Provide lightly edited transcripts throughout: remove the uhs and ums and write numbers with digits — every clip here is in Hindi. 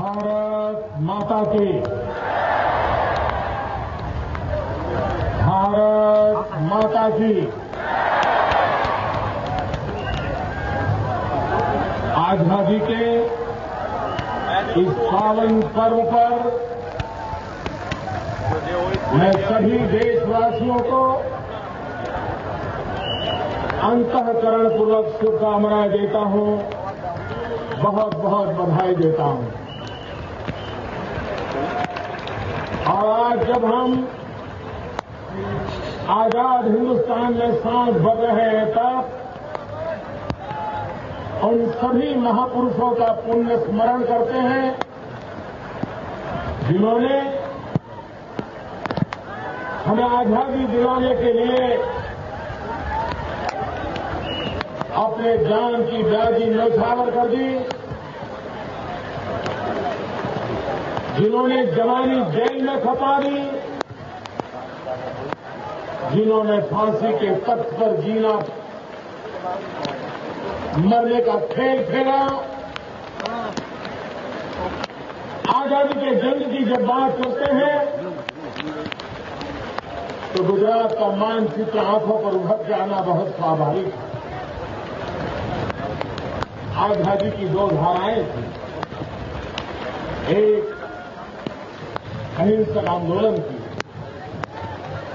भारत माता की, भारत माता की। आजादी के इस पावन पर्व पर मैं सभी देशवासियों को अंतःकरणपूर्वक शुभकामनाएं देता हूं, बहुत बहुत बधाई देता हूं। और आज जब हम आजाद हिंदुस्तान में सांस भर रहे हैं, तब उन सभी महापुरुषों का पुण्य स्मरण करते हैं जिन्होंने हमें आजादी दिलाने के लिए अपने जान की बाजी न्यौछावर कर दी, जिन्होंने जवानी जेल में खपा दी, जिन्होंने फांसी के तख्त पर जीना मरने का खेल खेला। आजादी के जंग की जब बात करते हैं तो गुजरात का मानचित्र आंखों पर उभर के आना बहुत स्वाभाविक है। आजादी की दो धाराएं थी, एक अहिंसक आंदोलन की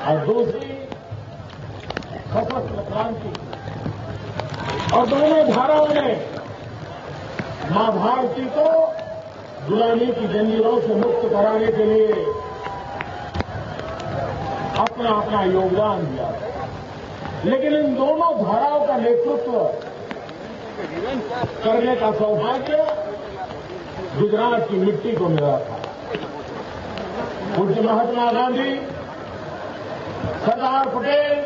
और दूसरी सशस्त्र क्रांति की। और दोनों धाराओं ने मां भारती को गुलामी की जंजीरों से मुक्त कराने के लिए अपना अपना योगदान दिया। लेकिन इन दोनों धाराओं का नेतृत्व करने का सौभाग्य गुजरात की मिट्टी को मिला था। पूज्य महात्मा गांधी, सरदार पटेल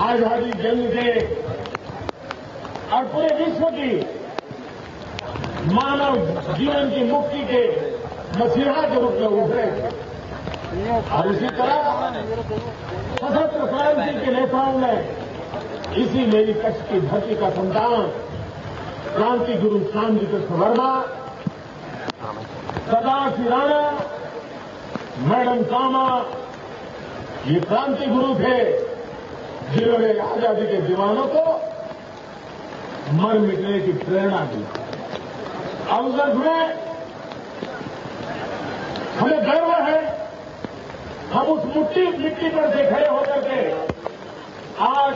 आजादी जंग के और पूरे विश्व की मानव जीवन की मुक्ति के मसीहा के रूप में उभरे थे। और इसी तरह सशस्त्र क्रांति के नेताओं ने इसी मेरी कच्छ की धरती का संतान क्रांति गुरु श्यामजी कृष्ण वर्मा, सरदार सिंह राणा, मैडम कामा, ये क्रांति गुरु थे जिन्होंने आजादी के दीवानों को मर मिटने की प्रेरणा दी। अवसर में हमें गर्व है, हम उस मिट्टी पर से खड़े होकर के आज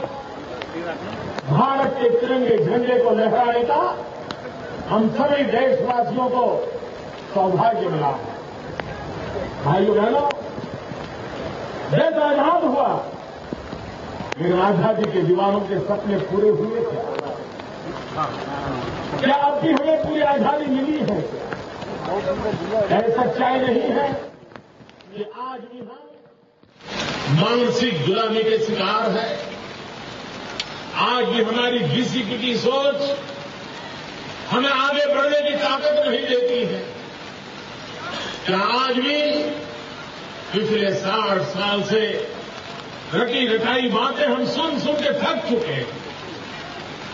भारत के तिरंगे झंडे को लहराने का हम सभी देशवासियों को सौभाग्य मिला है। भाइयों बहनों, देश आजाद हुआ, लेकिन आजादी के दीवानों के सपने पूरे हुए थे। क्या अब भी हमें पूरी आजादी मिली है? ऐसा सच्चाई नहीं है कि आज भी हम मानसिक गुलामी के शिकार है। आज भी हमारी घिसी पिटी सोच हमें आगे बढ़ने की ताकत नहीं देती है। क्या आज भी पिछले 60 साल से रटी रटाई बातें हम सुन सुन के थक चुके हैं?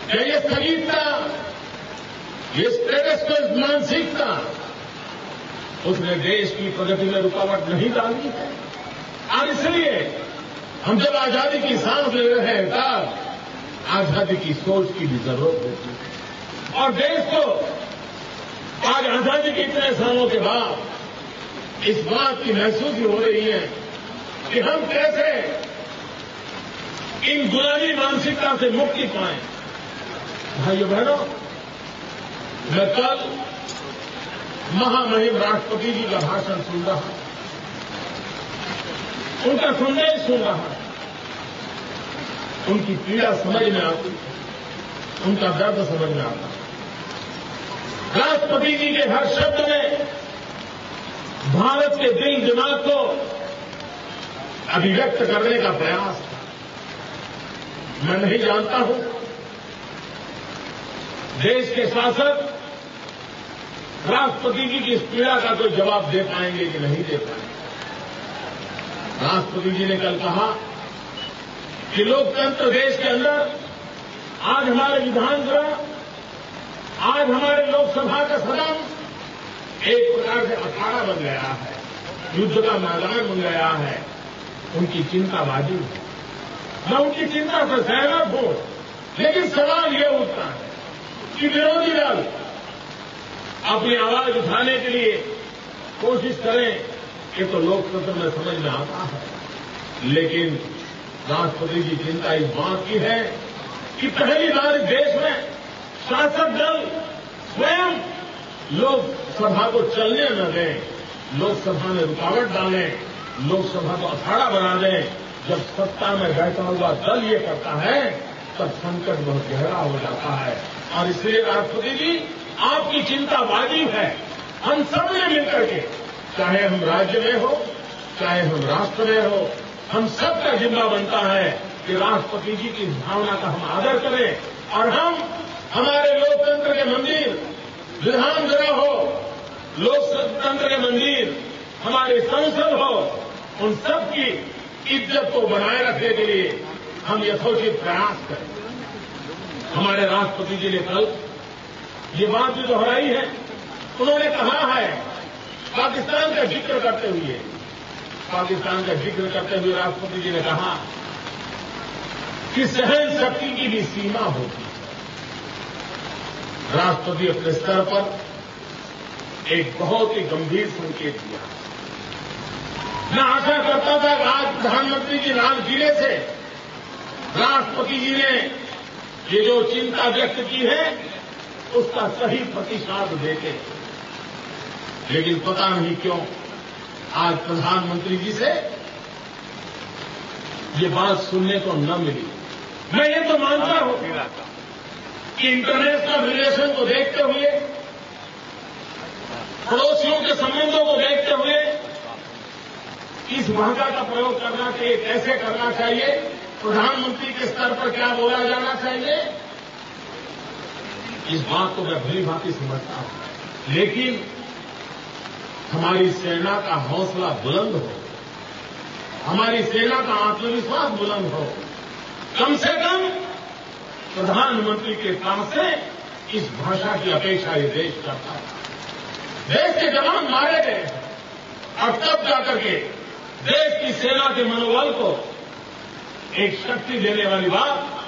क्या ये स्थगितता, ये स्टेटस मानसिकता उसने देश की प्रगति में रुकावट नहीं डाली है? और इसलिए हम जब आजादी की सांस ले रहे हैं, तब आजादी की सोच की भी जरूरत होती है। और देश को आज आजादी के इतने सालों के बाद इस बात की महसूसी हो रही है कि हम कैसे इन गुलामी मानसिकता से मुक्ति पाएं। भाइयों बहनों, मैं कल महामहिम राष्ट्रपति जी का भाषण सुन रहा, उनका संदेश सुन रहा, उनकी पीड़ा समझ में आती, उनका दर्द समझ में आता। राष्ट्रपति जी के हर शब्द में भारत के दिल दिमाग को अभिव्यक्त करने का प्रयास था। मैं नहीं जानता हूं देश के शासक राष्ट्रपति जी की इस पीड़ा का कोई जवाब दे पाएंगे कि नहीं दे पाएंगे। राष्ट्रपति जी ने कल कहा कि लोकतंत्र देश के अंदर आज हमारे विधानसभा, आज हमारे लोकसभा का सदन एक प्रकार से अखाड़ा बन गया है, युद्ध का मैदान बन गया है, उनकी चिंताबाजी है। मैं उनकी चिंता से सहमत हूं, लेकिन सवाल यह उठता है कि विरोधी दल अपनी आवाज उठाने के लिए कोशिश करें, ये तो लोकतंत्र में समझ में आता है, लेकिन राष्ट्रपति की चिंता इस बात की है कि पहली बार इस देश में शासक दल स्वयं लोकसभा को चलने न दें, लोकसभा में रुकावट डालें, लोकसभा को अखाड़ा बना दें। जब सत्ता में बैठा हुआ दल ये करता है तब संकट बहुत गहरा हो जाता है। और इसलिए राष्ट्रपति जी, आपकी चिंता वाजिब है। हम सब ने मिलकर के, चाहे हम राज्य में हो, चाहे हम राष्ट्र में हो, हम सबका जिम्मा बनता है कि राष्ट्रपति जी की भावना का हम आदर करें और हम हमारे लोकतंत्र के मंदिर विधानसभा हो, लोकतंत्र के मंदिर हमारी संसद हो, उन सब की इज्जत को बनाए रखने के लिए हम यथोचित प्रयास करें। हमारे राष्ट्रपति जी ने कल ये बात भी दोहराई है। उन्होंने कहा है, पाकिस्तान का जिक्र करते हुए राष्ट्रपति जी ने कहा कि सहन शक्ति की भी सीमा होती है। राष्ट्रपति अपने स्तर पर एक बहुत ही गंभीर संकेत दिया। मैं आशा करता था कि आज प्रधानमंत्री जी लाल किले से राष्ट्रपति जी ने ये जो चिंता व्यक्त की है उसका सही प्रतिसाद देते, लेकिन पता नहीं क्यों आज प्रधानमंत्री जी से ये बात सुनने को न मिली। मैं ये तो मानता हूं कि इंटरनेशनल रिलेशन को देखते हुए, पड़ोसियों के संबंधों को देखते हुए इस भाषा का प्रयोग करना चाहिए, कैसे करना चाहिए, प्रधानमंत्री के स्तर पर क्या बोला जाना चाहिए, इस बात को मैं भली भांति समझता हूं। लेकिन हमारी सेना का हौसला बुलंद हो, हमारी सेना का आत्मविश्वास बुलंद हो, कम से कम प्रधानमंत्री के पास से इस भाषा की अपेक्षा ये देश करता है। देश के जवान मारे गए और तब जाकर के देश की सेना के मनोबल को एक शक्ति देने वाली बात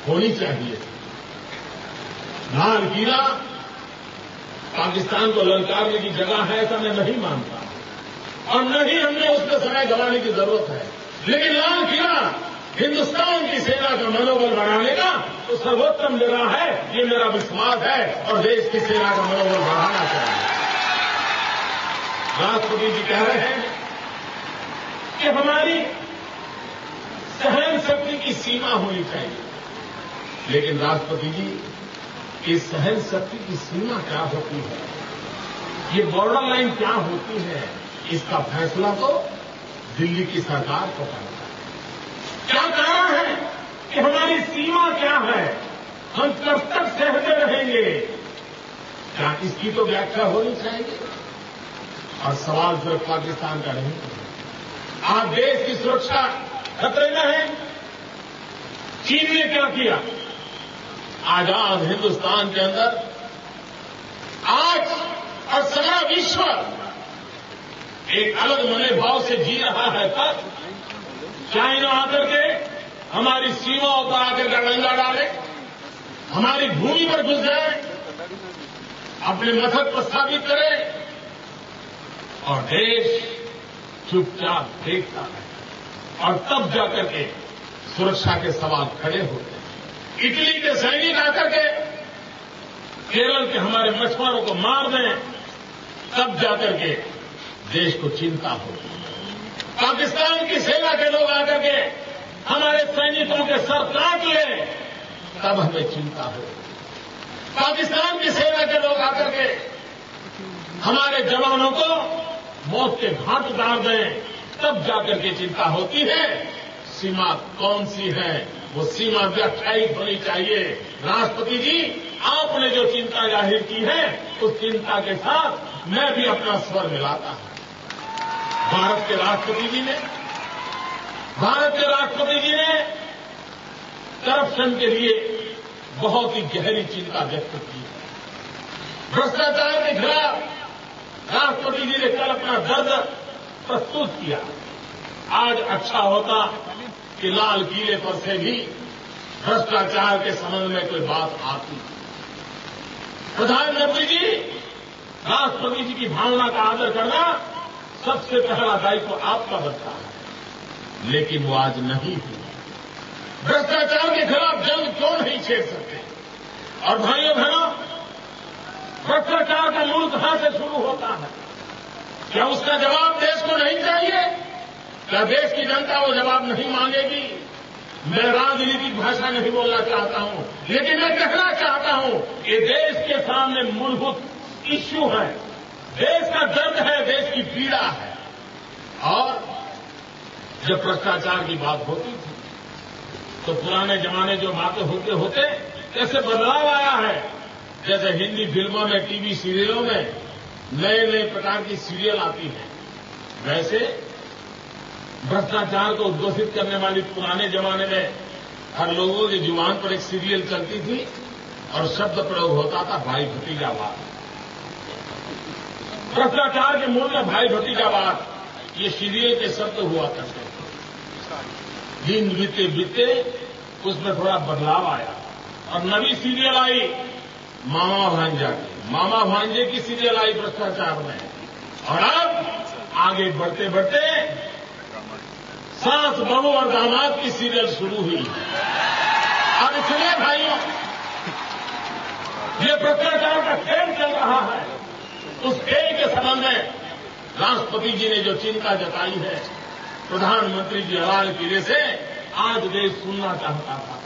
होनी चाहिए। लाल किला पाकिस्तान को ललकारने की जगह है ऐसा मैं नहीं मानता, और न ही हमने उसमें समय गंवाने की जरूरत है। लेकिन लाल किला हिंदुस्तान की सेना का मनोबल बढ़ाने का तो सर्वोत्तम जगह है, ये मेरा विश्वास है, और देश की सेना का मनोबल बढ़ाना चाहिए। राष्ट्रपति जी कह रहे हैं कि हमारी सहन शक्ति की सीमा होनी चाहिए, लेकिन राष्ट्रपति जी इस सहन शक्ति की सीमा क्या होती है, ये बॉर्डर लाइन क्या होती है, इसका फैसला तो दिल्ली की सरकार को करना है। क्या कारण है कि हमारी सीमा क्या है, हम कब तक सहते रहेंगे, क्या इसकी तो व्याख्या होनी चाहिए। और सवाल सिर्फ पाकिस्तान का नहीं, आज देश की सुरक्षा खतरे में है। चीन ने क्या किया, आजाद हिंदुस्तान के अंदर आज और सारा विश्व एक अलग मनोभाव से जी रहा है। तब चाइना आकर के हमारी सीमाओं पर आकर के डंगा डाले, हमारी भूमि पर घुस जाए, अपने मसद पर स्थापित करे, और देश चुपचाप देखता है, और तब जाकर के सुरक्षा के सवाल खड़े होते हैं। इटली के सैनिक आकर के केरल के हमारे मछुआरों को मार दें, तब जाकर के देश को चिंता होती है। पाकिस्तान की सेना के लोग आकर के हमारे सैनिकों के सर काट ले, तब हमें चिंता हो। पाकिस्तान की सेना के लोग आकर के हमारे जवानों को मौत के घाट उतार दें, तब जाकर के चिंता होती है। सीमा कौन सी है, वो सीमा व्याख्यायित होनी चाहिए। राष्ट्रपति जी, आपने जो चिंता जाहिर की है, उस चिंता के साथ मैं भी अपना स्वर मिलाता हूं। भारत के राष्ट्रपति जी ने करप्शन के लिए बहुत ही गहरी चिंता व्यक्त की है। भ्रष्टाचार के खिलाफ राष्ट्रपति जी ने कल अपना दर्द प्रस्तुत किया। आज अच्छा होता कि लाल किले पर से भी भ्रष्टाचार के संबंध में कोई बात आती। प्रधानमंत्री जी, राष्ट्रपति जी की भावना का आदर करना सबसे पहला दायित्व आपका बनता है, लेकिन वो आज नहीं हुआ। भ्रष्टाचार के खिलाफ जंग क्यों नहीं छेड़ सकते? और भाइयों बहनों, भ्रष्टाचार का मूल कहां से शुरू होता है? क्या उसका जवाब देश को नहीं चाहिए? क्या देश की जनता वो जवाब नहीं मांगेगी? मैं राजनीतिक भाषा नहीं बोलना चाहता हूं, लेकिन मैं कहना चाहता हूं कि देश के सामने मूलभूत इश्यू है, देश का दर्द है, देश की पीड़ा है। और जब भ्रष्टाचार की बात होती थी तो पुराने जमाने जो बातें होते होते कैसे बदलाव आया है। जैसे हिंदी फिल्मों में, टीवी सीरियलों में नए नए प्रकार की सीरियल आती हैं, वैसे भ्रष्टाचार को उद्घोषित करने वाली पुराने जमाने में हर लोगों की जुबान पर एक सीरियल चलती थी और शब्द प्रयोग होता था भाई भतीजावाद। भ्रष्टाचार के मूल में भाई भतीजावाद ये सीरियल के शब्द हुआ करते थे। दिन बीते बीते उसमें थोड़ा बदलाव आया और नवी सीरियल आई मामा भांजा की। मामा भांजे की सीरियल आई भ्रष्टाचार में। और अब आगे बढ़ते बढ़ते सास बहू और दामाद की सीरियल शुरू हुई। और इसलिए भाइयों, ये भ्रष्टाचार का खेल चल रहा है। उस खेल के संबंध में राष्ट्रपति जी ने जो चिंता जताई है, प्रधानमंत्री जी लाल किले से आज देश सुनना चाहता था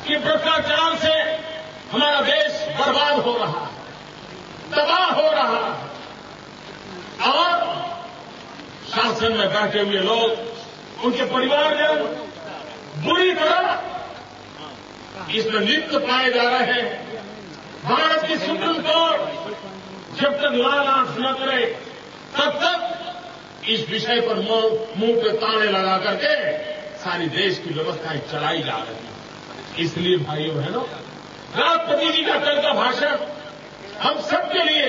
कि भ्रष्टाचार से हमारा देश बर्बाद हो रहा है, तबाह हो रहा है। और शासन में बैठे हुए लोग, उनके परिवारजन बुरी तरह इसमें लिप्त पाए जा रहे हैं। भारत की सुप्रीम कोर्ट जब तक लाल आंख न करे तब तक इस विषय पर मुंह पे ताने लगा करके सारी देश की व्यवस्थाएं चलाई जा रही हैं। इसलिए भाइयों बहनों, राष्ट्रपति जी का कल का भाषण हम सबके लिए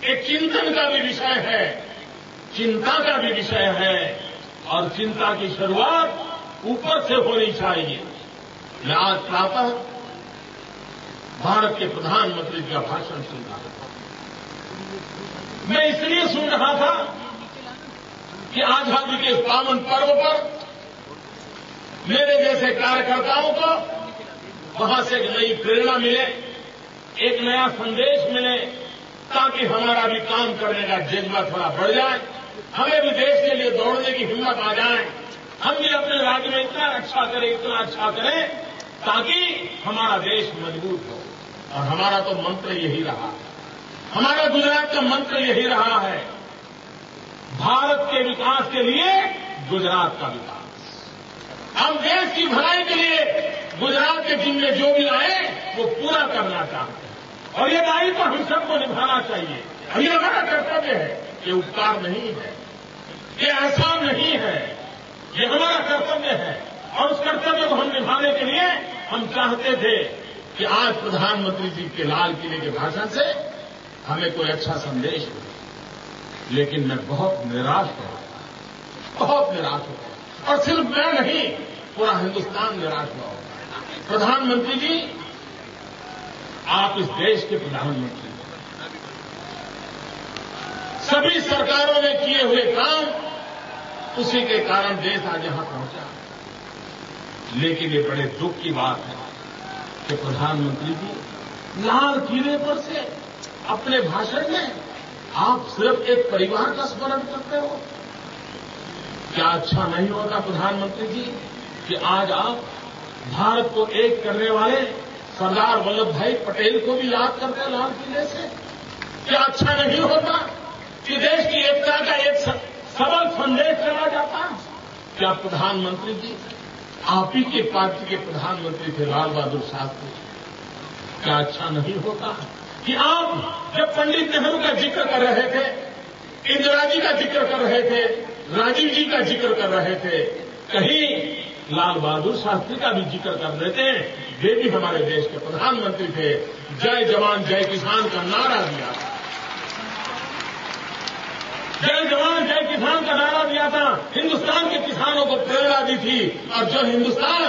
एक चिंतन का भी विषय है, चिंता का भी विषय है। और चिंता की शुरुआत ऊपर से होनी चाहिए। मैं आज प्रातः भारत के प्रधानमंत्री का भाषण सुन रहा था। मैं इसलिए सुन रहा था कि आजादी के पावन पर्व पर मेरे जैसे कार्यकर्ताओं को वहां से एक नई प्रेरणा मिले, एक नया संदेश मिले, ताकि हमारा भी काम करने का जज्बा थोड़ा बढ़ जाए, हमें भी देश के लिए दौड़ने की हिम्मत आ जाए, हम भी अपने राज्य में इतना अच्छा करें ताकि हमारा देश मजबूत हो। और हमारा तो मंत्र यही रहा है, हमारा गुजरात का मंत्र यही रहा है, भारत के विकास के लिए गुजरात का विकास। हम देश की भलाई के लिए गुजरात के जिम्मे जो भी आए वो पूरा करना चाहते हैं। और ये दायित्व हम सबको निभाना चाहिए। और ये हमारा कर्तव्य है, ये उपकार नहीं है, ये एहसान नहीं है, ये हमारा कर्तव्य है। और उस कर्तव्य को हम निभाने के लिए हम चाहते थे कि आज प्रधानमंत्री जी के लाल किले के भाषण से हमें कोई अच्छा संदेश हो। लेकिन मैं बहुत निराश हुआ, बहुत निराश हुआ। और सिर्फ मैं नहीं, पूरा हिंदुस्तान निराश हुआ। प्रधानमंत्री जी, आप इस देश के प्रधानमंत्री, सभी सरकारों ने किए हुए काम, उसी के कारण देश आज यहां पहुंचा। लेकिन ये बड़े दुख की बात है कि प्रधानमंत्री जी लाल किले पर से अपने भाषण में आप सिर्फ एक परिवार का स्मरण करते हो। क्या अच्छा नहीं होता प्रधानमंत्री जी कि आज आप भारत को एक करने वाले सरदार वल्लभ भाई पटेल को भी याद करते हैं लाल किले से? क्या अच्छा नहीं होता कि देश की एकता का एक सबल संदेश चला जाता? क्या प्रधानमंत्री जी, आप ही के पार्टी के प्रधानमंत्री थे लाल बहादुर शास्त्री, क्या अच्छा नहीं होता कि आप जब पंडित नेहरू का जिक्र कर रहे थे, इंदिरा जी का जिक्र कर रहे थे, राजीव जी का जिक्र कर रहे थे, कहीं लाल बहादुर शास्त्री का भी जिक्र कर देते हैं, वे भी हमारे देश के प्रधानमंत्री थे, जय जवान जय किसान का नारा दिया। जय जवान जय किसान का नारा दिया था, हिंदुस्तान के किसानों को प्रेरणा दी थी। और जो हिंदुस्तान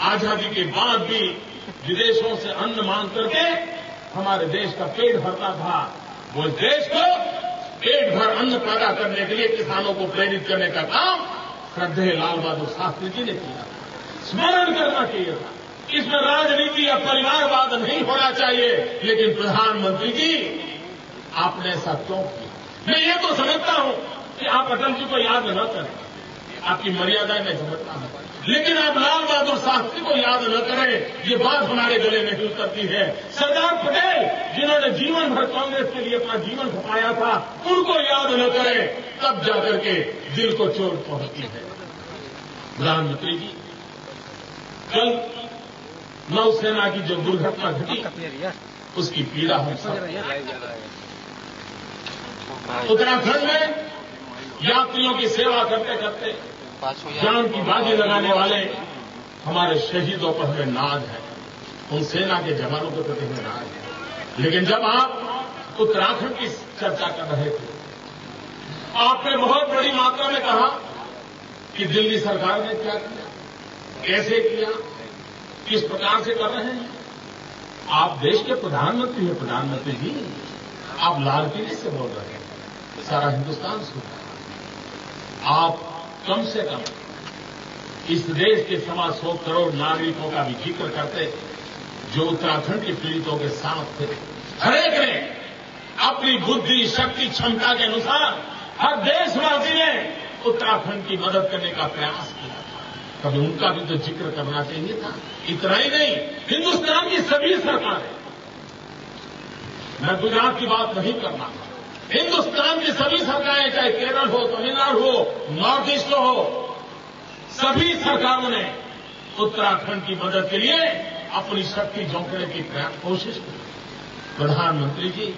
आजादी के बाद भी विदेशों से अन्न मांग करके हमारे देश का पेट भरता था, वो देश को पेट भर अन्न पैदा करने के लिए किसानों को प्रेरित करने का काम श्रद्धेय लाल बहादुर शास्त्री जी ने किया। स्मरण करना चाहिए था। इसमें राजनीति या परिवारवाद नहीं होना चाहिए, लेकिन प्रधानमंत्री जी आपने ऐसा क्यों किया? मैं ये तो समझता हूं कि आप अटल जी को याद न करें, आपकी मर्यादाएं मैं समझता हूं, लेकिन आप लाल बहादुर शास्त्री को याद न करें, ये बात हमारे गले नहीं उतरती है। सरदार पटेल जिन्होंने जीवन भर कांग्रेस के लिए अपना जीवन खपाया था, उनको याद न करें, तब जाकर के दिल को चोट पहुंचती है। प्रधानमंत्री जी, कल नौसेना की जो दुर्घटना घटी, उसकी पीड़ा हम सब, उत्तराखंड में यात्रियों की सेवा करते करते जान की बाजी लगाने वाले हमारे शहीदों पर हमें नाज है, उन सेना के जवानों के प्रति हमें नाज है। लेकिन जब आप उत्तराखंड की चर्चा कर रहे थे, आपने बहुत बड़ी मात्रा में कहा कि दिल्ली सरकार ने क्या किया, कैसे किया, किस प्रकार से कर रहे हैं। आप देश के प्रधानमंत्री हैं। प्रधानमंत्री जी, आप लाल किले से बोल रहे हैं, सारा हिंदुस्तान सुन रहा है। आप कम से कम इस देश के 125 करोड़ नागरिकों का भी जिक्र करते जो उत्तराखंड के पीड़ितों के साथ थे। हरेक ने अपनी बुद्धि, शक्ति, क्षमता के अनुसार हर देशवासी ने उत्तराखंड की मदद करने का प्रयास किया था। कभी उनका भी तो जिक्र करना चाहिए था। इतना ही नहीं, हिंदुस्तान की सभी सरकारें, मैं गुजरात की बात नहीं करना, हिंदुस्तान की सभी सरकारें, चाहे केरल हो, तमिलनाडु हो, नॉर्थ ईस्ट हो, सभी सरकारों ने उत्तराखंड की मदद के लिए अपनी शक्ति झोंकने की कोशिश की। प्रधानमंत्री जी,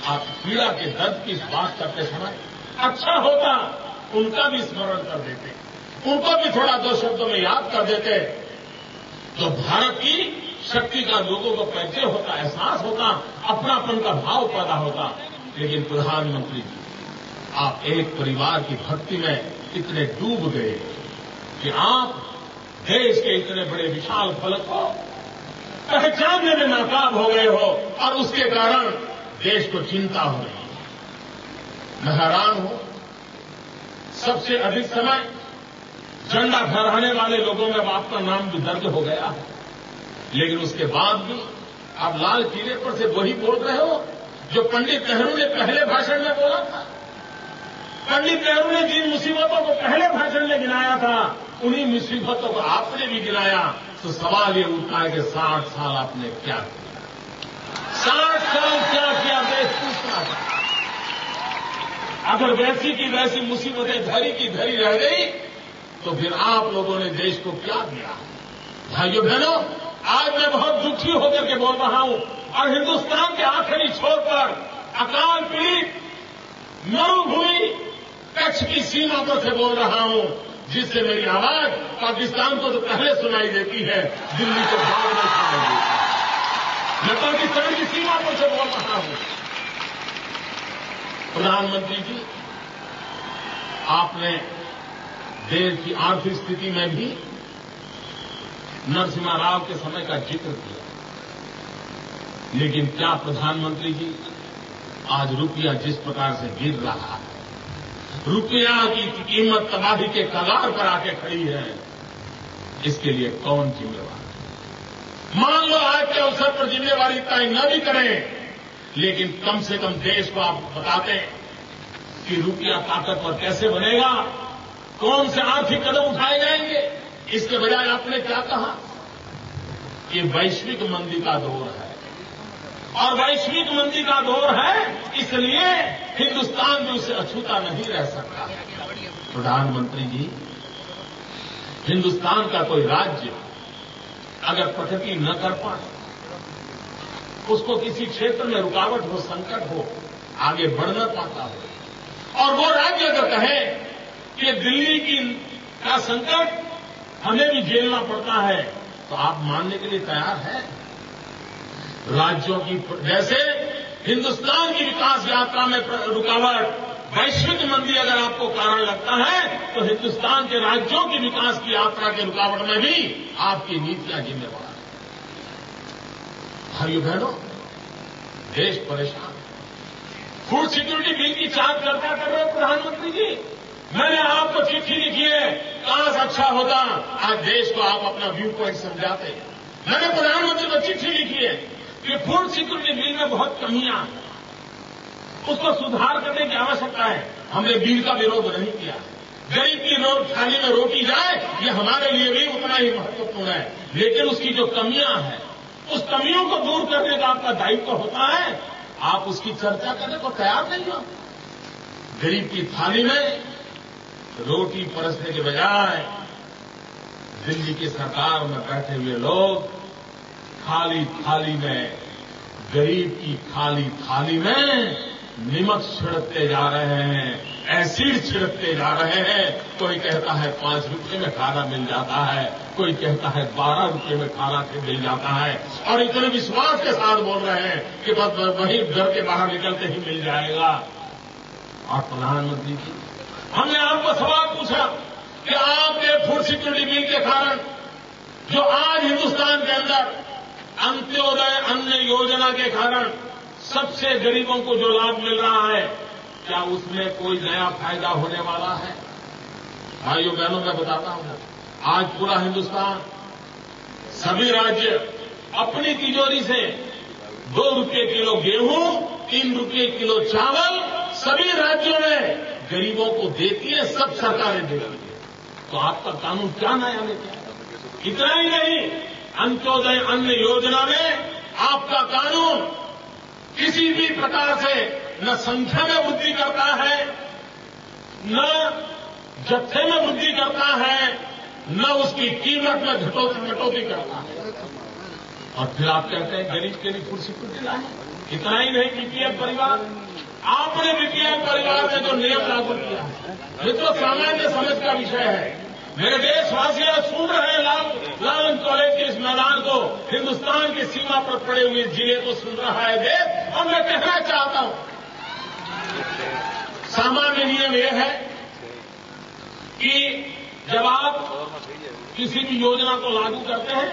आप पीड़ा के दर्द की बात करते समय अच्छा होता उनका भी स्मरण कर देते, उनको भी थोड़ा दो शब्दों में याद कर देते, तो भारत की शक्ति का लोगों को परिचय होता, एहसास होता, अपनापन का भाव पैदा होता। लेकिन प्रधानमंत्री जी, आप एक परिवार की भक्ति में इतने डूब गए कि आप देश के इतने बड़े विशाल फलक को पहचानने में नाकाम हो गए हो, और उसके कारण देश को चिंता हो रही है। मैं हैरान हूं, सबसे अधिक समय झंडा फहराने वाले लोगों में आपका नाम भी दर्ज हो गया है, लेकिन उसके बाद भी आप लाल किले पर से वही बोल रहे हो जो पंडित नेहरू ने पहले भाषण में बोला था। पंडित नेहरू ने जिन मुसीबतों को पहले भाषण में गिनाया था, उन्हीं मुसीबतों को आपने भी गिनाया। तो सवाल ये उठता है कि 60 साल आपने क्या किया, 60 साल क्या किया, देश पूछना था। अगर वैसी की वैसी मुसीबतें धरी की धरी रह गई, तो फिर आप लोगों ने देश को क्या दिया। भाइयों बहनों, आज मैं बहुत दुखी होकर के बोल रहा हूं, और हिंदुस्तान के आखिरी छोर पर अकाल पीड़ित मरुभूमि कच्छ की सीमा पर से बोल रहा हूं, जिससे मेरी आवाज पाकिस्तान को तो पहले सुनाई देती है, दिल्ली को बाद में सुनाई देती है। मैं पाकिस्तान की सीमा पर से बोल रहा हूं। प्रधानमंत्री जी, आपने देश की आर्थिक स्थिति में भी नरसिम्हा राव के समय का जिक्र किया, लेकिन क्या प्रधानमंत्री जी, आज रुपया जिस प्रकार से गिर रहा है, रुपया की कीमत तबाही के कगार पर आके खड़ी है, इसके लिए कौन जिम्मेवार है? मान लो आज के अवसर पर जिम्मेवारी तय न भी करें, लेकिन कम से कम देश को आप बताते कि रुपया ताकतवर कैसे बनेगा, कौन से आर्थिक कदम उठाए जाएंगे। इसके बजाय आपने क्या कहा कि वैश्विक मंदी का दौर है, और वैश्विक मंदी का दौर है, इसलिए हिंदुस्तान भी उसे अछूता नहीं रह सकता। प्रधानमंत्री जी, हिंदुस्तान का कोई राज्य अगर प्रगति न कर पाए, उसको किसी क्षेत्र में रुकावट हो, संकट हो, आगे बढ़ न पाता हो, और वो राज्य अगर कहे कि दिल्ली का संकट हमें भी झेलना पड़ता है, तो आप मानने के लिए तैयार हैं? राज्यों की जैसे हिंदुस्तान की विकास यात्रा में रुकावट, वैश्विक मंदी अगर आपको कारण लगता है तो हिंदुस्तान के राज्यों की विकास की यात्रा के रुकावट में भी आपकी नीतियां जिम्मेवार हैं। भाइयों बहनों, देश परेशान। फूड सिक्योरिटी बिल की चार चर्चा कर रहे हैं प्रधानमंत्री जी। मैंने आपको चिट्ठी लिखी है, काश अच्छा होता आज देश को आप अपना व्यू पॉइंट समझाते। मैंने प्रधानमंत्री को चिट्ठी लिखी है कि फूड सिक्योरिटी बिल में बहुत कमियां, उसको सुधार करने की आवश्यकता है। हमने बिल का विरोध नहीं किया। गरीब की थाली में रोटी जाए, ये हमारे लिए भी उतना ही महत्वपूर्ण है, लेकिन उसकी जो कमियां हैं, उस कमियों को दूर करने का आपका दायित्व होता है। आप उसकी चर्चा करने को तैयार नहीं हो। गरीब की थाली में रोटी परसने के बजाय दिल्ली की सरकार में बैठे हुए लोग खाली थाली में, गरीब की खाली थाली में नमक छिड़कते जा रहे हैं, एसिड छिड़कते जा रहे हैं। कोई कहता है 5 रुपये में खाना मिल जाता है, कोई कहता है 12 रुपये में खाना मिल जाता है, और इतने विश्वास के साथ बोल रहे हैं कि बस वहीं घर के बाहर निकलते ही मिल जाएगा। और प्रधानमंत्री जी, हमने आपको सवाल पूछा कि आपके फूड सिक्योरिटी बिल के कारण जो आज हिंदुस्तान के अंदर अंत्योदय अन्न योजना के कारण सबसे गरीबों को जो लाभ मिल रहा है, क्या उसमें कोई नया फायदा होने वाला है? भाइयों बहनों, मैं बताता हूं, आज पूरा हिंदुस्तान, सभी राज्य अपनी तिजोरी से 2 रुपये किलो गेहूं, 3 रुपये किलो चावल सभी राज्यों में गरीबों को देती है, सब सरकारें देती है। तो आपका कानून क्या नया लेता है? इतना ही नहीं, अंत्योदय अन्न योजना में आपका कानून किसी भी प्रकार से न संख्या में वृद्धि करता है, न जत्थे में वृद्धि करता है, न उसकी कीमत में घटोती करता है। और फिर आप कहते हैं गरीब के लिए फूड सिक्योरिटी लाए। इतना ही नहीं, बीपीएल परिवार, आपने बीपीएल परिवार में जो नियम लागू किया है, ये तो सामान्य समझ का विषय है। मेरे देशवासी सुन रहे हैं, लालन कॉलेज के इस मैदान को, हिंदुस्तान की सीमा पर पड़े हुए जिले को सुन रहा है देश। और मैं कहना चाहता हूं, सामान्य नियम यह है कि जब आप किसी भी योजना को लागू करते हैं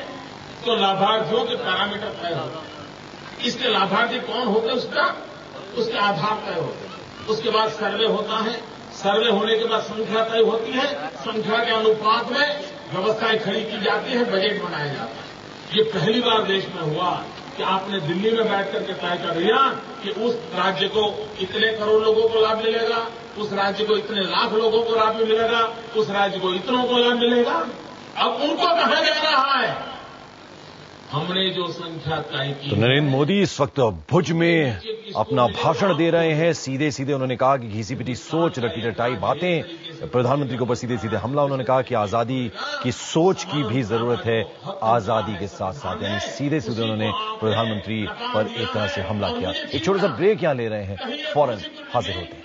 तो लाभार्थियों के पैरामीटर तय होते हैं। इसके लाभार्थी कौन होते हैं, उसके आधार तय होते हैं। उसके बाद सर्वे होता है, सर्वे होने के बाद संख्या तय होती है, संख्या के अनुपात में व्यवस्थाएं खड़ी की जाती है, बजट बनाया जाता है। ये पहली बार देश में हुआ कि आपने दिल्ली में बैठ करके तय कर दिया कि उस राज्य को इतने करोड़ लोगों को लाभ मिलेगा, उस राज्य को इतने लाख लोगों को लाभ मिलेगा, उस राज्य को इतनों को लाभ मिलेगा। अब उनको कहा जा रहा है, हमने जो संख्या तय की। तो नरेंद्र मोदी इस वक्त भुज में अपना भाषण दे रहे हैं। सीधे सीधे उन्होंने कहा कि घिसी पिटी सोच, रटी रटाई बातें, प्रधानमंत्री के ऊपर सीधे सीधे हमला। उन्होंने कहा कि आजादी की सोच की भी जरूरत है आजादी के साथ साथ, यानी सीधे सीधे उन्होंने प्रधानमंत्री पर एक तरह से हमला किया। एक छोटा सा ब्रेक यहां ले रहे हैं, फौरन हाजिर होते हैं।